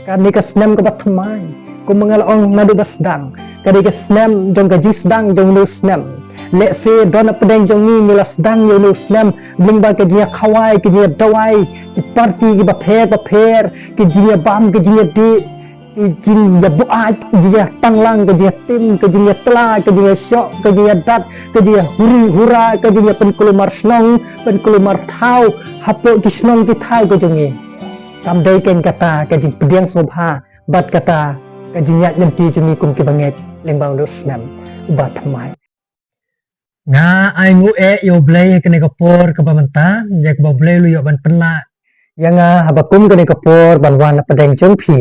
Kani ka snem ka batmai ku mengalong nadu basdang kani ka snem jong ka jisdang jong nu snem le se dona pedeng jong ni milas dang yo nu snem bling ba ka dia khawai ka dia dawai ki parti ki ba pher ki dia bam ki dia di ki jin ya bu ai dia tanglang ka dia tim ka dia tela ka dia syok ka dia dat ka dia huri hura ka dia pen kulumar snong pen kulumar thau hapo ki snong ki thai ko jong ni kam dai ken kata ka jing pediang sobha bat kata ka jing yak nanti jumi kum ki banget lembang dos nam ubat thamai nga ai ngu e yo blay kene kapor ka bamanta ya ka blay lu yo ban penla ya nga habakum kene kapor ban wan pedeng jongpi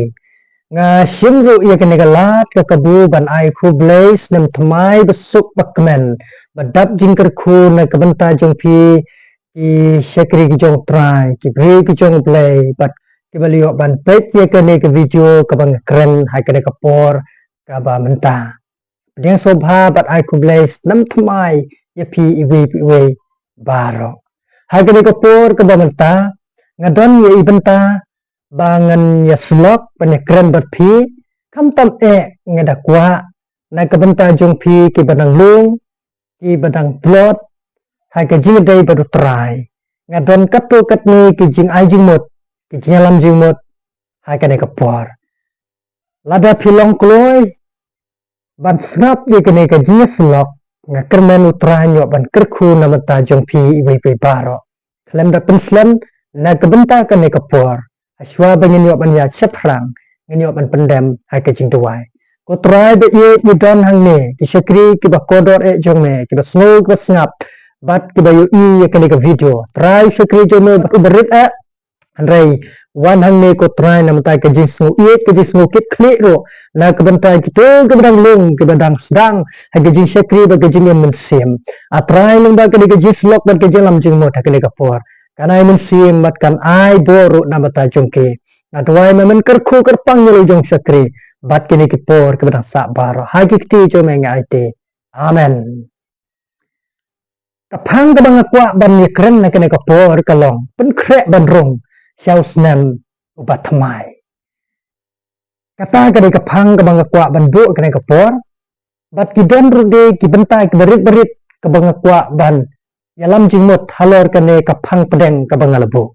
nga shimru ya kene galat ka kabu ban ai khu blay nam thamai besuk bakmen badap jing ker khu na ka banta jongpi ki shekri ki jong try ki bre ki jong blay bat kita lihat ban page ya kene ke video ke bang keren hai kene kapor ka ba menta pedeng sobha bat ai ku blaze nam thamai ya pi iwe baro hai kene kapor ka ba menta ngadon ya ibenta bangan ya slok ban keren bat pi kam tam e ngadakwa na ka benta jong pi ki badang lung ki badang plot hai ka jing dai badu try ngadon katu katni ki jing ai jing mot kijnya lam jimot hai kane kapor lada pilong kloy ban snap ye kane ka jinya slok nga kermen utranyo ban kerku namata jong pi iwe baro klem da penslen na kebenta kane kapor aswa banyen yo ban ya cheprang ngenyo ban pendem hai ka jing duwai ko try be ye ni don hang ne ki shakri ki ba kodor e jong me ki ba snow ki ba snap bat ki ba yo i ye kane ka video try shakri jong me ba berit e Andrei, wan hang ne ko try na matai ka jisnu iet ka jisnu kit klik ro na ka bantai kita ke badang lung ke badang sedang ha ka jin syakri ba ka jin men sim a try lung ba ka ka jislok ba ka jin lam jing mo ta ka ka por kana men sim mat kan ai boru na matai jongke na tuai men kerku kerpang yo jong syakri bat kini ki por ke badang sa baro ha ki ti jo me ngai te amen kapang ka bang akwa ban ni kren na ka por ka long pen krek ban rong Xiao Snem ubat thamai kata kene kapang ka bang kwa ban bu kene kapor bat ki don rude ki bentai ki berit ka bang kwa ban yalam jingmot halor kene kapang pedeng ka bang lebu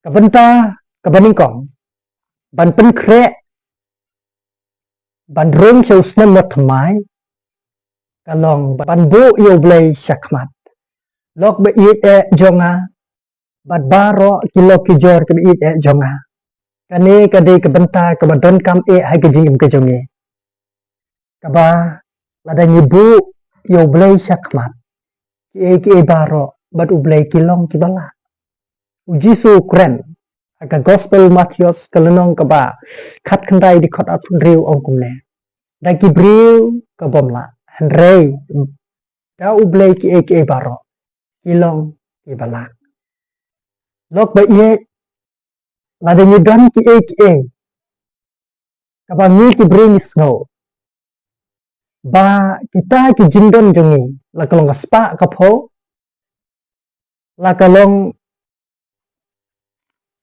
ka benta ka baningkong ban pen kre ban rong Xiao Snem mot thamai kalong ban bu yo blay shakmat lok be it e jonga bat baro kilo kijor ke it e jonga kane kade ke benta ke badon kam e hai ke jingim ke jonge kaba lada nyibu yo blay shakmat ke baro bat ublay kilong kibala uji su kren aga gospel Matthews kelenong kaba khat khandai di khot apun riu ong kumne da ki briu ke bomla hendrei da ublay ke baro kilong kibala lok ba ye lada nyidon ki kaba ngi ki bring snow ba kita ki jindon jongi la kalong spa kapo la kalong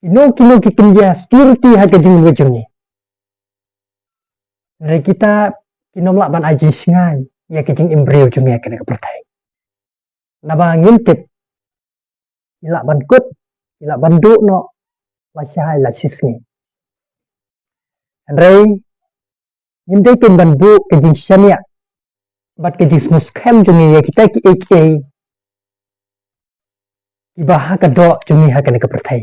ino kino ki kenja security ha ka jing jongi re kita kinom la ban aji singai ya ki jing embryo jongi ka ne pertai na ba ngintip ila ban kut ila bandu no masai la sisni rei nyimde kin bandu ke jing shania bat ke jing snus kem jungi ya kita ki ibaha ka do jungi ha kene ke pertai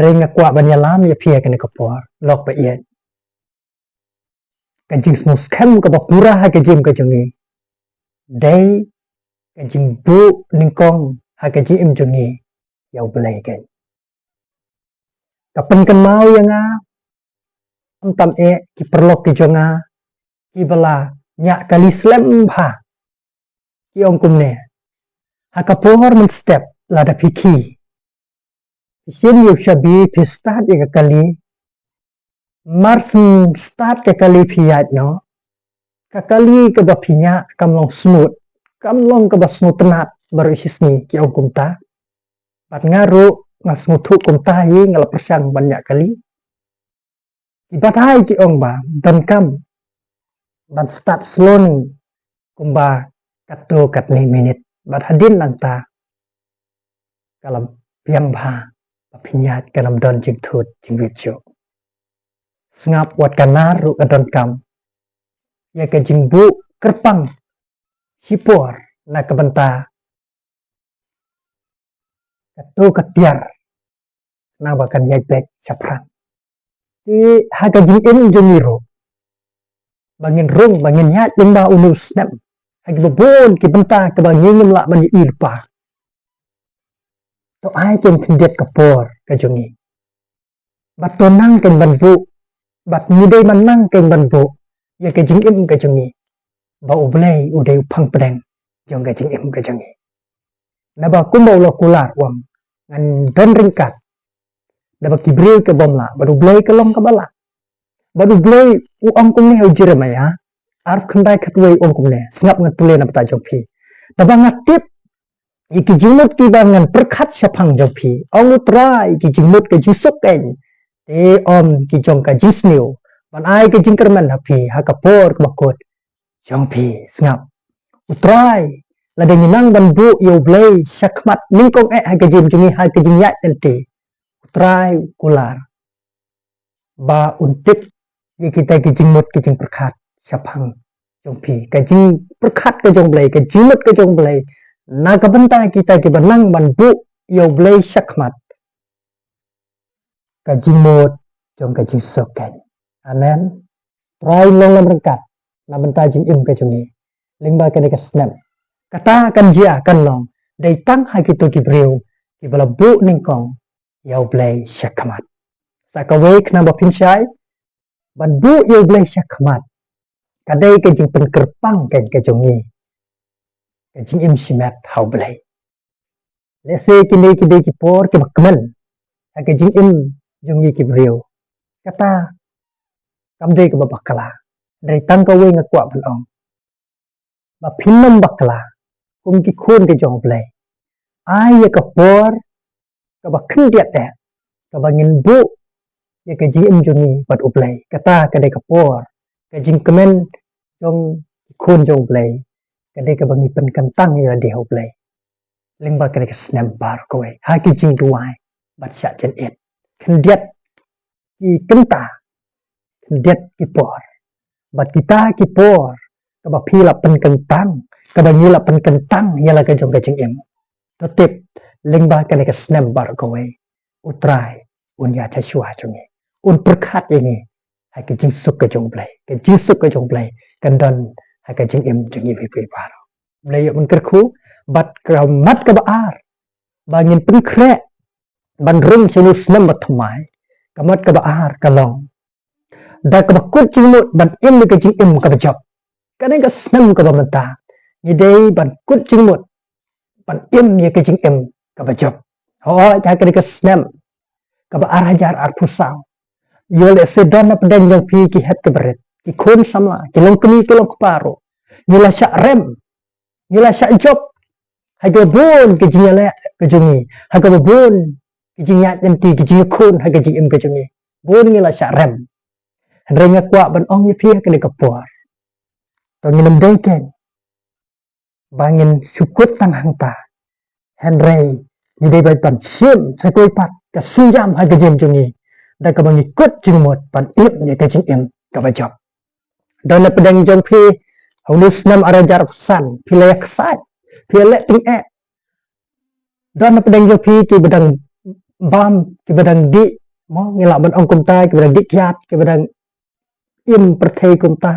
rei ngakwa banyalam ya pia kene ke por lok ba ye ke jing snus kem ka bapura ha ke jing ke jungi dei ke jing bu ningkong ha ke jing jungi yau belai ke kapan kan mau ya nga tam e ki perlok ki jonga ki bala nya kali slem bha ki ong kumne ha ka pohor men step lada piki sim yu shabi pi start ya kali mars start ke kali piyat no ka kali ke ba pinya kamlong smooth kamlong ke ba smooth tenat baru isisni ki ong kumta bat ngaru ngasmutu kumta hi ngala persang banyak kali ki batai ki ong ba dan kam ban start slow ni kumba katu kat ni minit bat hadin nang ta kalam piang ba pinyat kalam don jing thut jing wicho ngap wat kanaru kadon kam ya ke jing bu kerpang hipor na kabenta katu katiar na bakan yai pek chapran ti haga jing im jumiro bangin rung bangin nyat jing ba unus nem hagi babon ki benta ke bangin la mani ilpa to ai ken kendet kapor ka jungi bat to nang ken banbu bat ni dei manang ken banbu ya ke jing im ka jungi ba ublei udai phang pedeng jong ka jing im ka jungi na ba kumbau lo kular wam ngan don ringkat na ba kibril ke bomla ba ublei ke long ka bala ba ublei u ong kum ne Jeremia ar khandai khatwei ong kum ne ngap ngat tule na pata jong phi da ba ngatip iki jimut ki bangan perkhat syapang jong phi ong utrai ki jimut ke jisuk ken te om ki jong ka jisniu ban ai ke jingkerman hapi hakapor ke bakot jong phi ngap utrai la de nang ban bu yo blei syakmat ningkong ha ke jim jungi ha ke jing yat ente utrai kular ba untip ye kita ke jingmut ke jing perkhat syapang jong phi ke jing perkhat ke jong blei ke jimut ke jong blei na kabenta kita ke benang banbu yo blei syakmat ka jimut jong ka jing soken amen trai long lam rengkat na benta jing im ka jongi lingba ke ka snap kata kan jia kan long dai tang ha kitu ki breu ki bala bu ningkong yo blei syakmat sakawe kna ba pinchai banbu yo blei syakmat kadai ke jing pen kerpang ken ka jongi ka jing im simat hau blei lese kini kide ki por ke bakman ha ke jing im jongi ki breu kata kamde ke babakala dari tang ka we ngakwa banong ba phinnam bakala kum ki khun ke jong blei ai ye ka por ka ba khn diat de ka ba ngin bu ye ke jing im jongi pat ublei kata ka de ka por ka jing kemen jong khun jong blei ka de ka ba ngi pen kantang ya de ho blei lingba ka de ka snam bar ko we ha ki jing tuai bat sha chen et khn diat ki kenta khn diat ki por bat kita ki por ka ba phi la pen kentang ka ba ngi la pen kentang ya la ka jong ka jing im to tip lingba ka de ka snam bar ko we utrai un ya cha shwa jong un perkhat ini ha ke jing suk ke jong blai ke jing suk ke jong blai kan don ha ke jing im jing vi pi par blai un ker khu bat ka mat ka ba ar ba ngin pun kre ban rum chenu snam ba thmai ka mat ka ba ar ka long da ka ba kut jing mut ban im ke jing im ka ba job ka ne ka snam ka ba mata ni dei ban kut jing mut ban im ye ke jing im ka ba job ho ja ka ka snam ka ba ar hajar ar pusau yo le se don na pedang jong pi ki het ke beret ki khun samla ki long kemi ki long paro ni la sha rem ni la sha job ha ke bon ki jing le ke jungi ha ke bon ki jing ya den ti ki jing khun ha ke jing im ke jungi bon ni la sha rem renga kwa ban ong ye pi ke ne ka por to ni nam dei ken bangin syukut tang hangta henrei ni dei bai pan sim sa koi pat ka sinjam ha ke jing jungi da ka bang ikut jing mot pan ip ni ka jing im ka ba job don na pedang jong phi hulus nam arajar san pilek sat pilek ting e don na pedang jong phi ki bedang bam ki bedang di mo ngila ban ong kum tai ki bedang dikyat ki bedang im perthei kum ta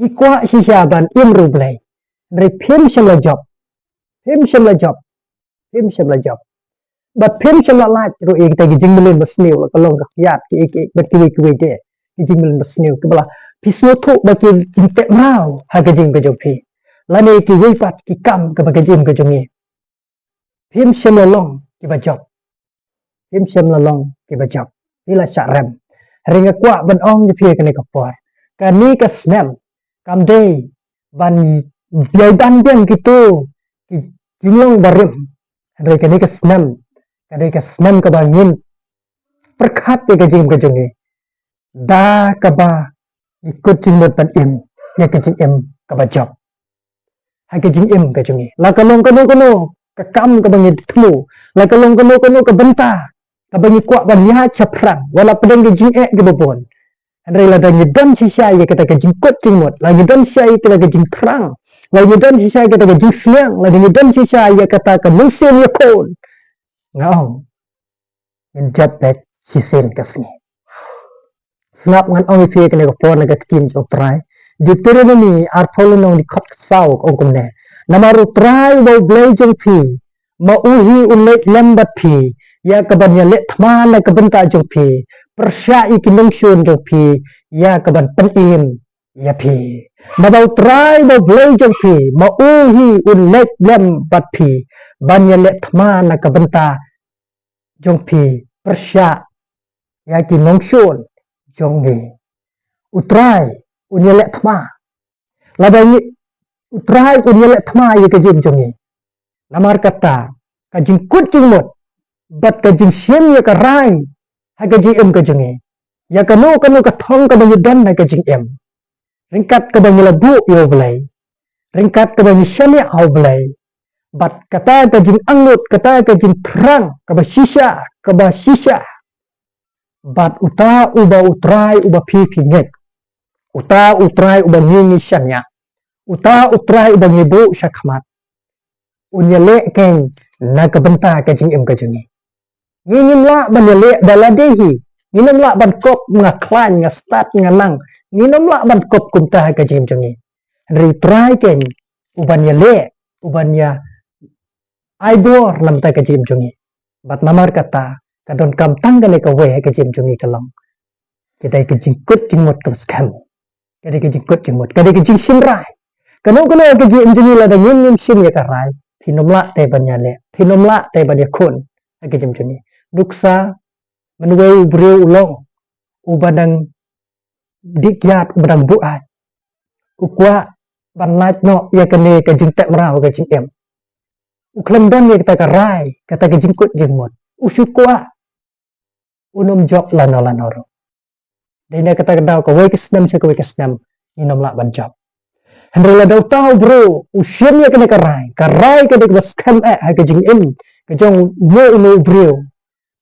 i kwa si sha ban im ru blai re phim sham la job phim sham la job phim sham la job but phim sham la lat ru e ta ki jing melin basniu la kalong ka yat ki bet ki we de ki jing melin basniu ki bala pisno thu ba ki jing te mau ha ka jing ka jong phi la ne ki we pat ki kam ka ba ka jing ka jong ni phim sham la long ki ba job phim sham la long ki ba job ila sha rem ringa kwa ban ong ni phi ka ne ka por ka ni ka snam kam dei ban biai ban biang gitu ki jing barim re ka ni ka snam ka ba ngin perkhat ke ka jing ni da kaba ikut jingmut pan im ya ke jing im kaba job ha ke jing im ke jungi la kalong kono ke kam ke bangi tlu la kalong kono ke benta ke bangi kuat ban ya chaprang wala pedeng ke jing ke bobon Andai la dan nyedon sisa ya kita ke jing kot jingmut la nyedon sisa ya kita ke jing terang la nyedon sisa ya kita ke jing siang la nyedon sisa ya kata ke musim ya kon ngau menjab bet sisin kasni snap ngan ong fie kene ko pon ga tin jok trai Deuteronomy ar follow di khot sau ong kumne namaru trai bo blai jong phi ma uhi ulet lembat phi ya kaban ya let thma na kabanta jong phi persya ikinong shun jong phi ya kaban penin ya phi mabau trai bo blai jong phi ma uhi ulet lembat phi ban ya let thma na kabanta jong phi persya ya kinong shun jong ni utrai unyelek thma labani utrai unyelek thma ye kajim jongi namar kata kajing kut jingmut bat kajing siem ye karai ha kajing em kajongi ya kanu ka thong ka banyi dan na kajing em ringkat ka banyi labu yo belai ringkat ka banyi syami au belai bat kata kajing angut kata kajing terang ka ba shisha bat uta uba utrai uba pipi ngek uta utrai uba nyingi syanya uta utrai uba ngibu syakmat unyale keng na kabenta kajing em kajongi ngingim la banyale daladehi nginom la ban kop nga klan nga stat nga nang nginom la ban kop kumta kajing jongi ri trai keng ubanya aibor lam ta kajing jongi bat namar kata kadon kam tanggale ka we kajing jongi kalong kita kajing kut jingmot ka skam kada kajing kut jingmot kada kajing simrai kanu kajing jongi la da ngim sim ya karai thinom la te banyale thinom la te banya khun kajing jongi duksa menuai beriu ulong ubadang dikyat ubadang buat ukwa ban lait no ya kene kajing tek merau kajing em uklam dan ya kita karai kata kajing kut jingmot usukwa unom jok lanoro dina kata kadau ka we kesnam se ka we kesnam inom la ban job hendra dau tau bro usian ya kene karai kene ka skam ha kajing em kajong mo no brio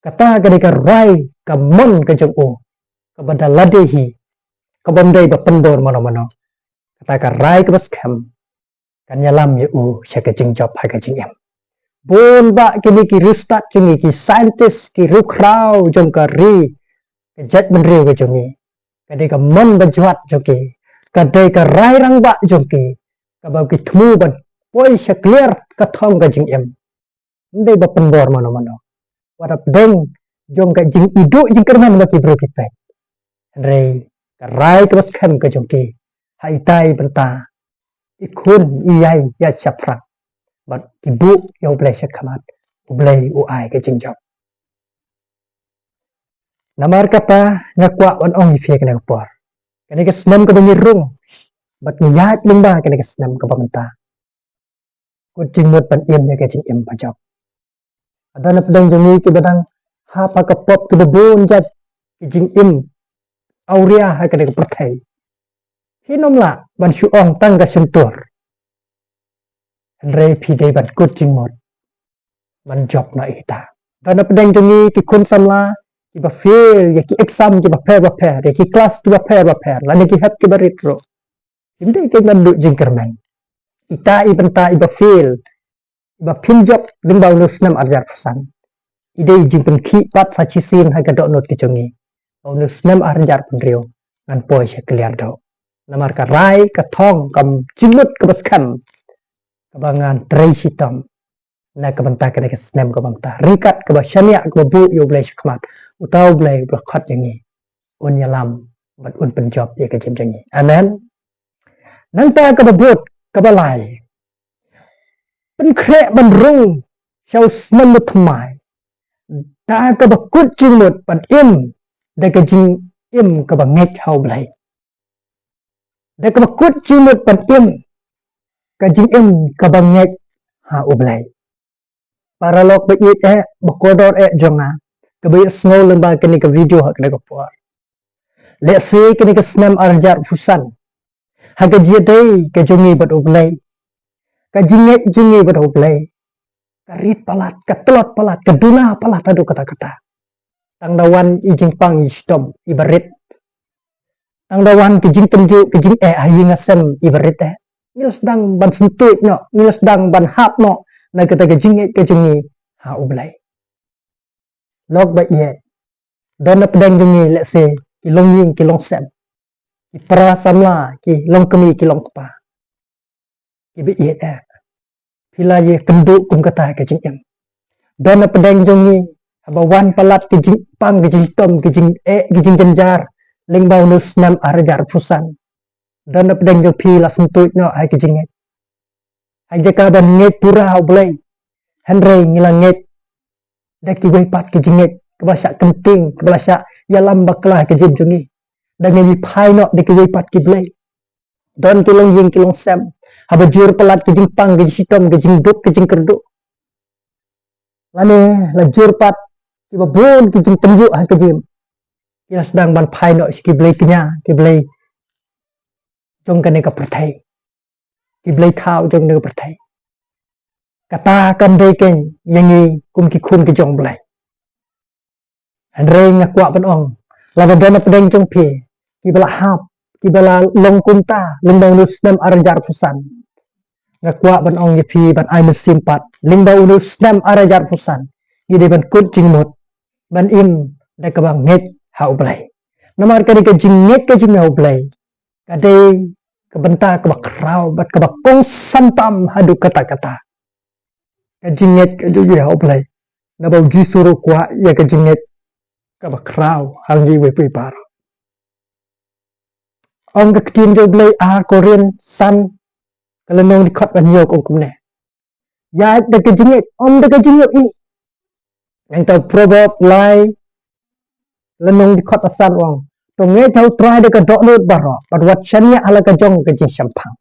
kata kene karai kamon kajong o kabada ladehi kabandai ba pendor mano kata karai ka skam kanyalam ya u sya kajing job ha kajing em bon ba kini ki rustat jungi ki scientist ki rukrau jong ka ri kejat benriu ka jungi kadai ka mon bajwat joki kadai ka rai rang ba joki kabau ki thmu ban poi sya clear ka thong ka jing em ndai ba pendor mano warap deng jong ka jing idu jing kerman ba ki bro ki pek rei ka rai ka skam ka joki hai tai benta ikun iyai ya chaprak bat ibu yang boleh sekamat boleh uai ke jingjau namar kata ngakwa on ong ifie kena kapor kena ke senam ke bangirung bat ngiyat limba kena ke senam ke pamenta ku jingmut pan im ya ke jing im pajak ada na pedang jongi ke badang ha pa ke pop ke bebun jat ke jing im auria ha kena ke perkai hinom la ban syuong tangga sentur rei pidei ban kut jingmut ban job na ita dana pedang jongi ki kun samla ki ba fail ya ki exam ki ba pair ya ki class ki ba pair la ki hat ki ba retro inde ke man du jingkerman ita ibenta iba fail iba pin job limba unus nam arjar pesan ide jingpen ki pat sa chisin ha ga not ki jongi unus nam arjar pendrio ngan poi sya clear do namar ka rai ka thong kam jingmut ka baskam kabangan trai sitam na kabanta kena ke snem kabanta ringkat ke basyania ke bu yo blai khmat utau blai blakhat yang ni un yalam bat un penjob ye ke jim jangi amen nang ta ke babut ke balai pen kre ban rung shau snem mutmai ta ke bakut jingmut pat im da ke jing im ke banget hau blai da ke bakut jingmut pat im ke jing im ke banget ha ublai para lok be it bakodor jonga ke be snow lemba kini ke video hak ne ko por Let's say kini ke senam arjar fusan. Haga jia day ke jungi bat oblay. Ka jinget jungi bat oblay. Ka rit palat, ka telot palat, ka duna palat adu kata-kata. Tang dawan ijing pang istom ibarit. Tang dawan kijing tenju kijing hayi ngasem ibarit Ngilas dang ban sentuit no, ngilas dang ban hap no. Na kata ke jinget ke jungi ha oblay. Log ba iye. Dona pedang jungi let's say kilong ying kilong sem. Ki pra samla ki long kemi ki long kpa. Ki bi iye Pila ye kenduk kum kata ke jing em. Dona pedang jungi abawan palat ke jing pang ke jing tom ke jing ke jing jenjar. Ling bau nus nam arjar fusan. Dona pedang jung pila sentuit no ai ke jinget. Ai jaka ban nget pura oblay. Henry ngilang nget. Dak ki wei pat ke jinget. Kebasyak kenting, kebasyak yalam baklah ke jim jungi. Dan yang dipai no de ke wei pat ki blay. Don kilong ying kilong sem. Haba jur pelat ke jing pang ke jing sitom ke jing duk ke jing kerduk. Lane la jur pat ki babun ke jing tenjuk ha ke jim. Kila sedang ban pai no ki blay kenya, ki blay jong kene ka pertai. Ki blay thao jong ne ka pertai. Kata kan dei ken yangi kum ki kun ke jong blay. Andre ngakwa pan ong. Lava dona pedang jong pi. Ki bala hap, ki bala long kunta, limbang nus nam arjar fusan. Ngakwa ban ong ye pi ban ai mesimpat. Limbang nus nam arjar fusan. Ide ban kut jing mut. Ban im da ka bang nget ha oblay. Namar ka ke jing nget ke jing ha oblay. Kadai ke benta ke bak rau bat ke bak kong santam hadu kata-kata. Ka jing nget ke jing ha oblay. Nabau jisuru kwa ya ke jing nget ka bak rau hal ji we par. Ông cái tin cho blay Korean san kalau nong di khot ban yo ko kumne. Ya de ke jing om de ke jing i. Yang tau proverb lai lenong di khot asan wong. To nge tau try de ke dok lut baro. But what shania ala ke jong ke jing sampang.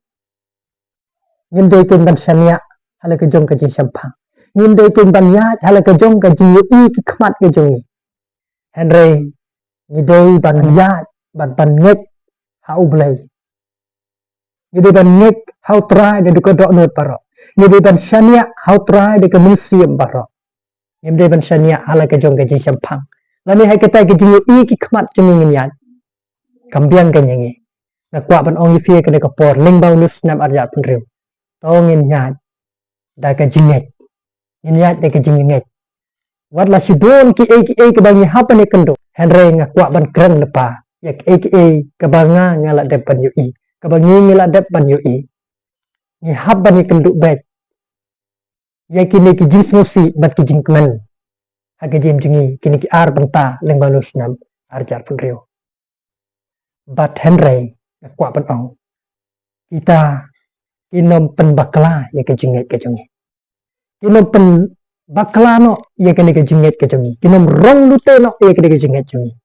Ngin doi ken ban shania ala ke jong ke jing sampang. Ngin doi ken ban ya ala ke jong ke jing i ki khmat ke jong i. Henry ngi doi ban ya ban nget ha oblay. Ngi ban nget how try de ke dok lut baro. Ngi ban shania how try de ke museum baro. Ngi ban shania ala ke jong ke jing sampang. Lani hai kata ke jing i ki khmat jong ngin ya. Kambiang ke nyangi. Na kwa ban ong fie ke de ke por ling bau nus nam arja pun riu. Tong ngin ya da ke jinget. Ngin ya de ke jing nget. Wat la si don ki e ke bangi hapa ne kendo. Henry ngakwa ban kren lepa. Ya ke ke banga ngala de ban yu i. Ke bangi ngala de ban yu i. Ni hapa ni kendo bet. Ya kini ki jing smusi bat ki jing kemen. Haga jim jingi kini ki ar benta ling bau nus nam arja pun riu. But Henry ngakwa ban ong. Kita inom pen bakla ya ke jinget ke jongi. Inom pen bakla no ya ke jinget ke jongi. Inom rong lute no ya ke jinget jongi.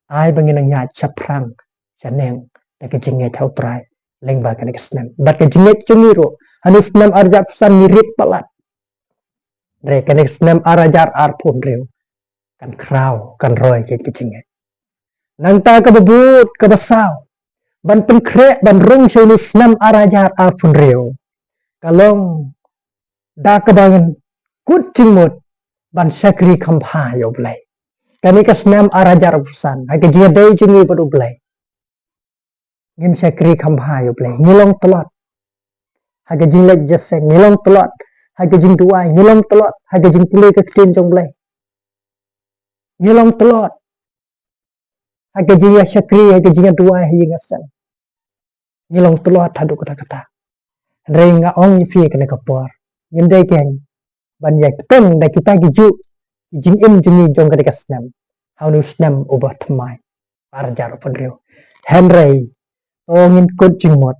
Ai bangin ang nyat saprang saneng ya ke jinget hau try leng ba ke senam. Bat ke jinget jongi ro hanus nam arja pesan mirip palat. Re ke senam arajar arpun reu kan krau kan roy ke jinget. Nang ta ke bebut ke besau. Ban pengkrek ban rung selus nam arajar arpun reu. Kalong da kebangan kucing mut ban sakri kampa yo blay. Kani kas nam arajar arpusan. Hake jia day jungi padu blay. Ngin sakri kampa yo blay. Ngilong telot. Hake jing lek jase ngilong telot. Hake jing tuai ngilong telot. Hake jing pulai ke ketin jong blay. Ngilong telot. Hake jing ya sakri hake jing tuai hake ngasan. Ngilong telot hadu kata-kata. Renga ong fie kena kapor. Nyendai ken ban yak teng da kita giju jing im jungi jong ka senam. How nu senam ubah temai. Arjar pun riu. Henry ongin kut jing mot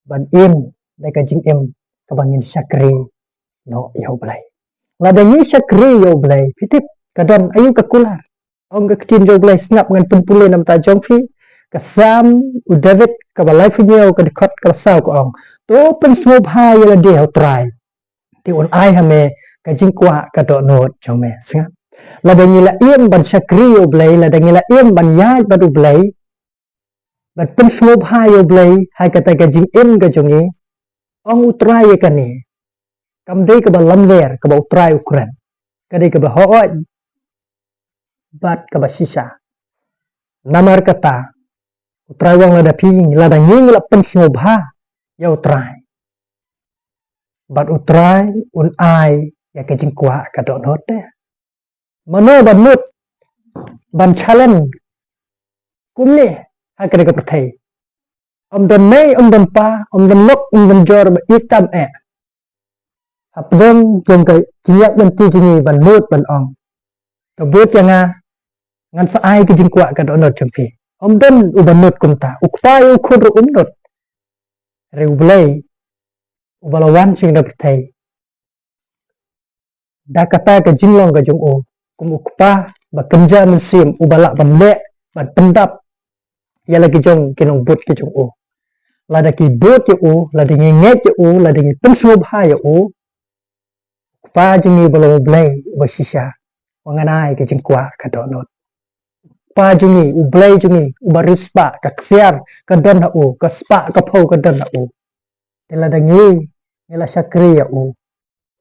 ban im da ka jing im ka bangin sakri no yo blay. Ladani sakri yo blay. Pitip kadon ayu ka kular. Ong ka ketin jo blay snap ngan pun nam ta jong fi. Kasam u David ka balai finyo ka dikot ka saw ko ong. To pen smob ha yala de hau try. Ti on ai hame ka jingkwa ka do not jong me singa. La dangila iem ban sakri yo blay la dangila iem ban yaj badu blay. But pen smob hai yo blay hai kata ka jing im ka jongi ong utrai ye kani kam dei ka ba lam ler ka ba utrai ukran ka dei ka ba hooj bat ka ba sisa namar kata utrai wang lada ping lada nging la pen smob ha ya utrai bat utrai un ai ya ka jing kwa ka do note mano ban mut ban challenge kumni ha ka dei ka perthai don mei don pa don lok don jor ba itam Hapdom jong ka jiak ban ti jingi ban mut ban ong. Ka but yang ngan sa ai ka jing kwa ka do not champi. Don u ban mut kumta. Ukpa u khud ru not. Re u blai u balawan sing da ptai. Da kata ka jinglong ka jong o. Kum ukpa ba kenja men sim u balak ban le ban pendap. Ya lagi jong kinong but ki jong o. Lada ki but ya o, lada ngenget ya o, lada ngi pensub ha ya o. Pa jungi belum blay bersisa mengenai ke jengkua ke donot. Pa jungi ublay jungi ubarispa ke ksiar ke don u ke spa ke pau ke don u. Tela dangi nila syakri ya u.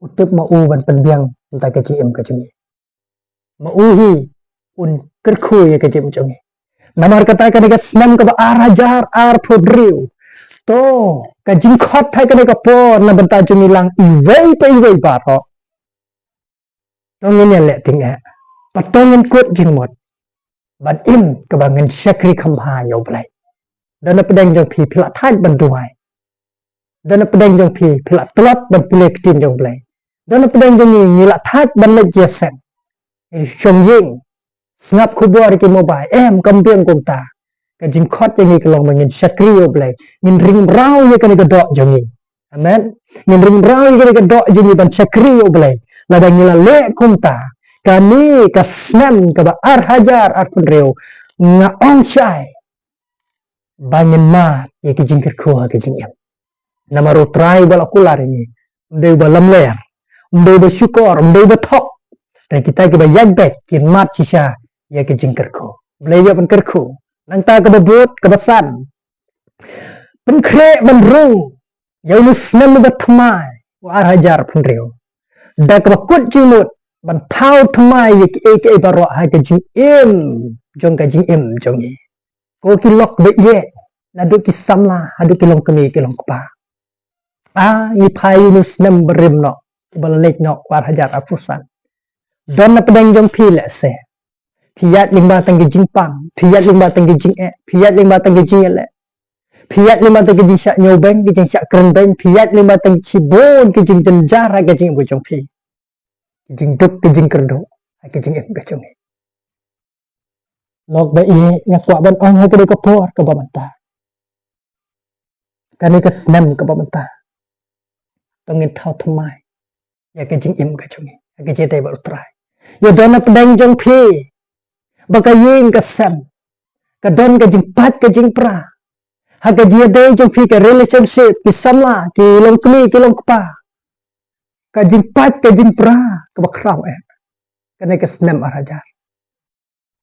Utup ma u ban penbiang entah ke jim ke jungi. Ma uhi un kerku ya ke jim jungi. Namar kata ke senam ke arajar ar podriu. To ke jingkot hai ke po na benta jungi lang iwei pa iwei baro. Tongin yang lek tinggal, patongin kuat jingmot, ban im kebangan syakri khamha yo blai. Dana pedang jong pi pilak thaj ban duai. Dana pedang jong pi pilak telat ban pulek tin jong blai. Dana pedang jong ni ngilak thaj ban lek jesen. Shong ying, sengap kubur ki mobile, kambiang kumta. Kajing khot yang ni kelong mangin syakri yo blai. Ngin ring rau ye kani kedok jong ni. Amen. Ngin ring rau ye kani kedok jong ni ban syakri yo blai. Lada ngila lek kumta kami kasnem kaba ar hajar ar punreu nga on chai bangin mat ye ki jingkir ko ha ki jingem namaro try bala kular ini ndeu balam ler ndeu ba syukor ndeu ba thok dan kita ki ba yagbek kin mat sisa ye ki jingkir ko bleyo pen kerku nang ta ka babut ka basan pen kre ban ru yaunus nem ba thmai ar hajar punreu dak bakut jimut ban thau thmai ye ke baro ha ke jing im jong ka jing im jong ni ko ki lok be ye na du ki samla adu ki long kemi ki long kpa ni phai nus nem berim no bal lek no war hajar afusan don na pedang jong pi le se phiat ling ba tang ki jing pam phiat ling ba tang ki jing phiat ling ba tang ki jing le phiat ling ba tang ki jing syak nyow beng ki jing syak kren beng phiat ling ba tang ki bon ki jing jenjara ki jing bu jong pi jing duk ke jing kerdo ke jing em ke jong log ba ye nya kwa ban ong ke ko por ke ba manta kan ke snem ke ba manta tongin thau thmai ya ke jing em ke jong ke je dai ba utrai yo don na pedang jong phi ba ka ying ke sem ke don ke jing pat ke jing pra ha ke je dai jong phi ke relationship ki samla ki long kli ki long kpa ka jing pat ke jing pra ke ba kraw kan ke snem arajar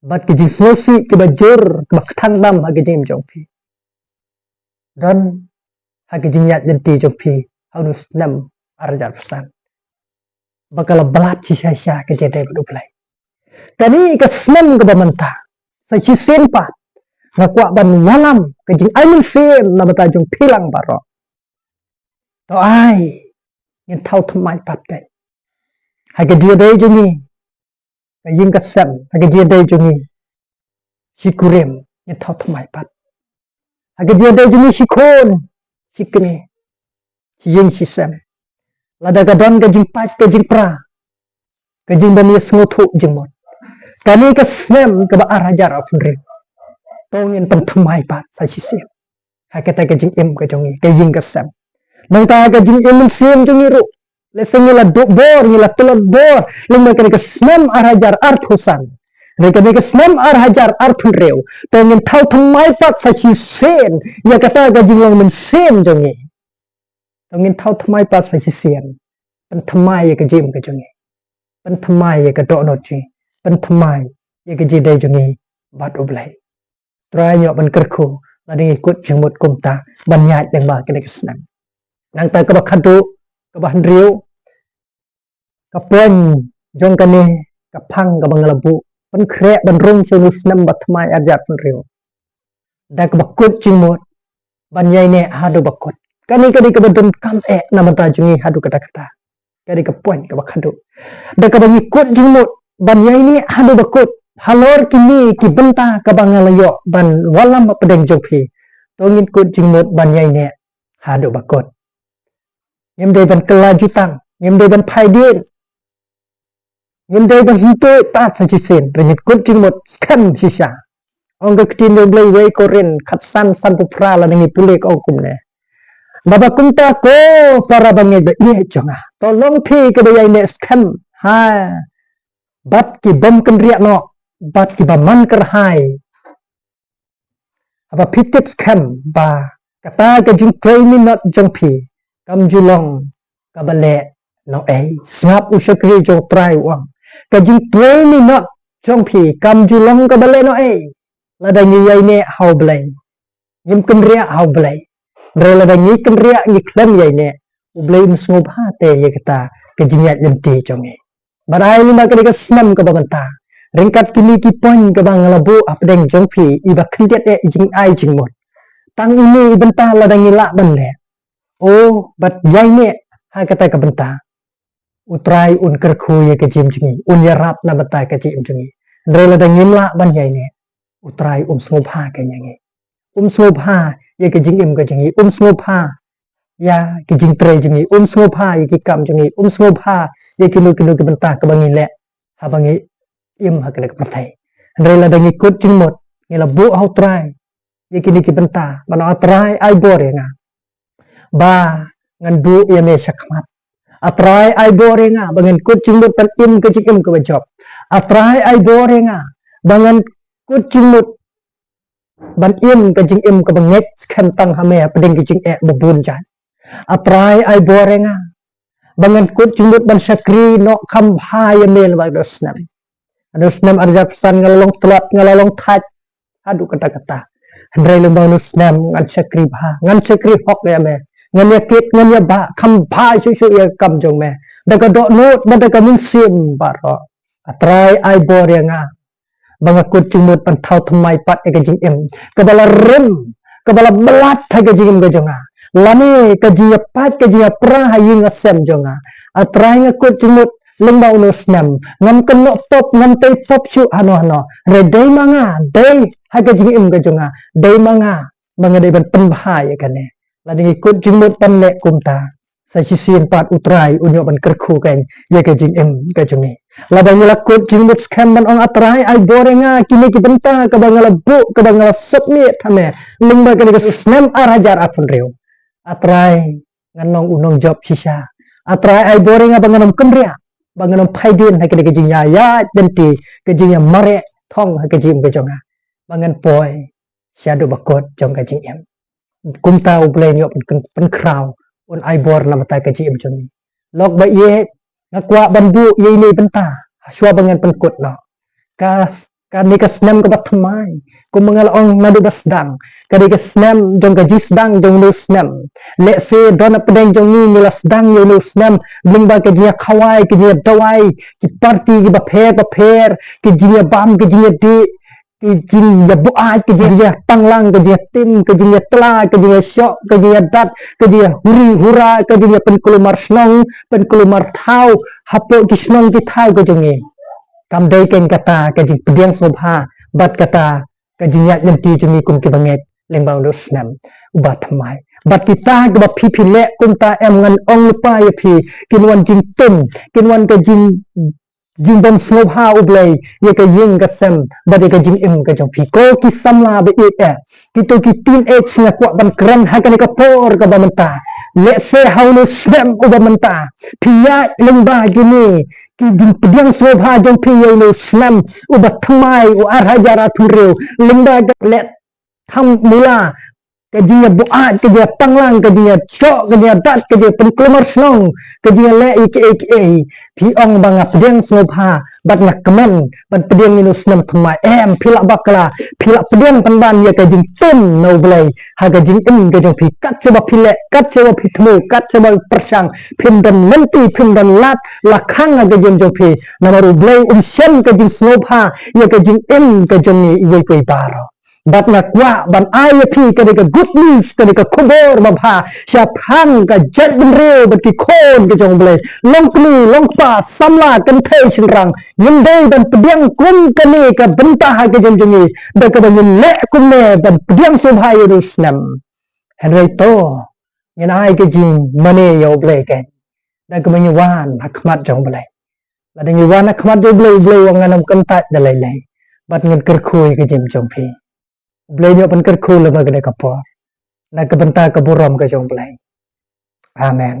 bat ke jing sosi ke bajur ke bakthang dam ha ke jing jong phi dan ha ke jing yat jenti jong phi haunu snem arajar pesan bakal belat sisa ke jede beduplai tadi ke snem ke bamanta sa si sempa ngakwa ban walam ke jing aimin sem na bata jong philang baro to ai yin thau thmai pat dai ha ke dia dai jong ni yin ka sem ha ke dia dai jong ni sikurem yin thau thmai pat ha ke dia dai jong ni sikon sikne si yin si sem lada ka don ke jing pat ke jing pra ke jing bani smuthu jing mot kani ke sem ke ba arajar apun re tongin pen thmai pat sa si sem ha ke ta ke jing em ke jong ni ke yin ka sem nang ta ke jing em sem jong ni ru le sengila dok bor ngila telot bor lima kani ke sem arajar arthusan re kani ke sem arajar arthun reu tongin thau thmai pat sa si sem ya kata ke jing long men sem jong ni tongin thau thmai pat sa si sem pen thmai ye ke jim ke jong ni pen thmai ye ke do no chi pen thmai ye ke je dai jong ni bat oblai trai yo ban kerku lading ikut jengmut kumta banyak yang bah kena kesenang nang ta kebah kadu kebah riu kapuen jong kani kapang kebah ngelabu pen krek ban rung celu senam batmai ajat pen riu da kebah kut jengmut banyak ne hadu bakut kani kebah dun kam nama ta jungi hadu kata-kata kani kapuen kebah kadu da kebah ikut jengmut banyak ne hadu bakut halor kini ki benta kabang ngalayo ban walam pedeng jopi tongin kut jingmut ban yai ne hadu bakot nyem dei ban kelajutang nyem dei ban phaidin nyem dei ban hintu ta sajisen renyit kut jingmut skam sisa ong ke tin blei wei koren khatsan san pupra la ngi pulek okum ne baba kunta ko para bangai be ye jonga tolong pi ke yai ne skam ha bat ki bom ken riak no bat ki ba man kerhai apa pitip scam ba kata ke jing training not jong pi kam julong ka bale no snap usakri jong try wang ke jing training not jong pi kam julong ka bale no la da ni yai ne how blai nyim ken ria how blai re la da ni ken ria ni klem yai ne u blai msngob ha te ye kata ke jing ya yenti jong barai ni ma ke snam ka banta ringkat kini ki poin ke bang labu apdeng jongpi iba kendet jing ai jing mot tang ini benta la dangi la bende oh bat yai ne ha kata ke benta utrai un kerku ye ke jim jingi un ya rap na bata ke jim jingi re la dangi la ban yai ne utrai sngopha ke nyangi sngopha ye ke jing im ke jingi sngopha ya ke jing tre jingi sngopha ye ki kam jingi sngopha ye kinu ke benta ke bangi le ha bangi im hakele pertai rela dangi kut jingmot ngela bu au trai ye kini ki benta bana atrai ai bore nga ba ngan bu ye me sakmat atrai ai bore nga bangan kut jingmot pan im ke jingim ke job atrai ai bore nga bangan kut jingmot ban im ke jingim ke banget kan tang hame pedeng ke jing bebun jan atrai ai bore nga bangan kut jingmot ban sakri no kam ha ye mel ba dosnam Nusnam arja pesan ngalalong telat ngalalong taj adu kata-kata Andrei lembang nusnam ngan sekri hok ya me ngan yakit ngan ya ba kam ba susu ya kam jong me daga dok not daga minsim baro atrai ai bor ya nga bangakut cumut pantau temai pat ya jing im kebala rem kebala belat ha jing im jonga lami kajiya pat kajiya pra hayi ngasem jonga atrai ngakut cumut lembau nusnam ngam kenok pop ngam tei pop su ano re dei manga dei haga jing im ga jonga dei manga manga dei ban penbahaya kane la ding ikut jingmut panle kumta sa sisin pat utrai unyo ban kerku kan ye ga jing im ga jongi la ding lakut jingmut skam ban ong atrai ai borenga kini ki benta ka bangala bu ka bangala sopni thame lingba kane ga snam arajar apun reu atrai nganong unong job sisa atrai ai borenga banganam kemria banganam phaidin ha ke jing ya jenti ke jing ya mare thong ha ke jing ke jonga bangan poi syadu bakot jong ke jing em kumta uble nyop pen kraw un ai bor na mata ke jing jongi lok ba ye ngakwa bandu ye ni benta shwa bangan pen kut no kas kani ka snam ka batmai ku mengal ong nadu basdang kani ka snam jong ka jisdang jong lu snam le se dona pedeng jong ni milas dang yo lu snam lingba ke dia khawai ke dia dawai ki parti ki ba pher ke dia bam ke dia di ke dia buat ke dia tanglang ke dia tim ke dia tela ke dia syok ke dia dat ke dia huri hura ke dia pen kulumar snong pen kulumar thau hapo ki snong ki thau ke jongi kam dei ken kata ka jing pediang sobha bat kata ka jing yak nanti jumi kum ki banget lengbang dos nam ubat mai bat kita ke ba pipi le kum ta em ngan ong lupa ya pi kinwan jing tum kinwan ka jing bom sobha ublai ye ka jing ka sem bat ka jing im ka jong pi ko ki samla be kito ki tin age nga kwa ban kran ha ka ni ka por ka ba menta le se haunu sem ko ba menta piya lengba gini ki jing pediang sobha jong pi ye no slam ubat mai u arhajara thureu lengba le tham mula Kajinya buat, kajinya panglang, kajinya cok, kajinya dat, kajinya penklemar senong, kajinya le ike, piong banga pedeng snobha, bat nga kemen, bat pedeng minus 6 temai, pilak bakla, pilak pedeng penban ya kajing tim no belai, ha kajing kajing pi, kat seba pilek, kat seba pitmu, kat seba persang, pim dan menti, pim dan lat, lakhang kajing jong pi, namaru belai syen kajing snobha, ya kajing kajing ni iwe koi baro. Bat nak wa ban IAP kadika good news kadika kubur mabha siap hang ka jet benre bat ki khon ke jong blai long kni long pa samla kan thai rang yindai ban pediang kum kani ka bentah ke jong jongi da ka ban le kum ne ban pediang subhai rusnam henry to yan ai ke jing mane yo blai ke da ka ban wan akmat jong blai la da wan akmat jo blai wanganam kan ta da lai bat ngan ker khoi ke jim jong phi Beliau pun kerkul lembaga kapor. Nak kebentar keburam ke jong belai. Amen.